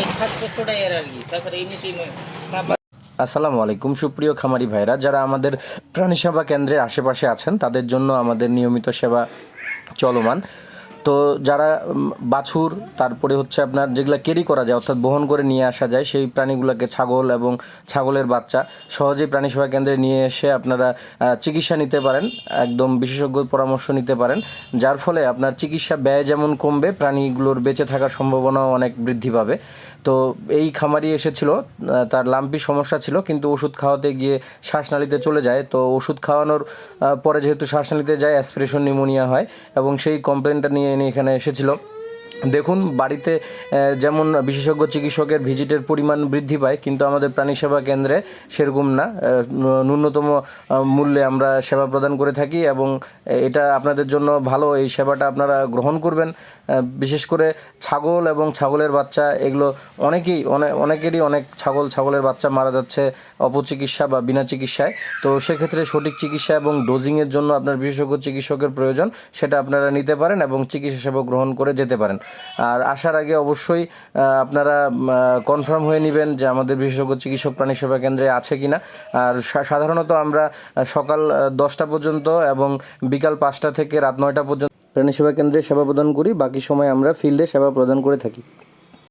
এই শ্বাসকষ্টটাই আর কি, তাছাড়া এমনিতেই আসসালামু আলাইকুম সুপ্রিয় খামারি ভাইরা, যারা আমাদের প্রাণী সেবা কেন্দ্রের আশেপাশে আছেন তাদের জন্য আমাদের নিয়মিত সেবা চলমান। তো যারা বাছুর, তারপরে হচ্ছে আপনার যেগুলো ক্যারি করা যায় অর্থাৎ বহন করে নিয়ে আসা যায় সেই প্রাণীগুলোকে, ছাগল এবং ছাগলের বাচ্চা সহজেই প্রাণী সেবা কেন্দ্রে নিয়ে এসে আপনারা চিকিৎসা নিতে পারেন, একদম বিশেষজ্ঞ পরামর্শ নিতে পারেন, যার ফলে আপনার চিকিৎসা ব্যয় যেমন কমবে, প্রাণীগুলোর বেঁচে থাকার সম্ভাবনাও অনেক বৃদ্ধি পাবে। তো এই খামারি এসেছিল, তার লাম্পি সমস্যা ছিল, কিন্তু ওষুধ খাওয়াতে গিয়ে শ্বাসনালীতে চলে যায়। তো ওষুধ খাওয়ানোর পরে যেহেতু শ্বাসনালীতে যায়, অ্যাসপিরেশন নিউমোনিয়া হয় এবং সেই কমপ্লেনটা নিয়ে এনে এখানে এসেছিল। দেখুন, বাড়িতে যেমন বিশেষজ্ঞ চিকিৎসকের ভিজিটের পরিমাণ বৃদ্ধি পায়, কিন্তু আমাদের প্রাণী সেবা কেন্দ্রে সেরকম না। ন্যূনতম মূল্যে আমরা সেবা প্রদান করে থাকি এবং এটা আপনাদের জন্য ভালো। এই সেবাটা আপনারা গ্রহণ করবেন। বিশেষ করে ছাগল এবং ছাগলের বাচ্চা, এগুলো অনেকেরই অনেক ছাগলের বাচ্চা মারা যাচ্ছে অপচিকিৎসা বা বিনা চিকিৎসায়। তো সেক্ষেত্রে সঠিক চিকিৎসা এবং ডোজিংয়ের জন্য আপনার বিশেষজ্ঞ চিকিৎসকের প্রয়োজন, সেটা আপনারা নিতে পারেন এবং চিকিৎসা সেবা গ্রহণ করে যেতে পারেন। আর আসার আগে অবশ্যই আপনারা কনফার্ম হয়ে নেবেন যে আমাদের বিশেষজ্ঞ চিকিৎসক প্রাণী সেবা কেন্দ্রে আছে কি না। আর সাধারণত আমরা সকাল 10টা পর্যন্ত এবং বিকাল 5টা থেকে রাত 9টা পর্যন্ত প্রাণী সেবা কেন্দ্রে সেবা প্রদান করি। বাকি সময় আমরা ফিল্ডে সেবা প্রদান করে থাকি।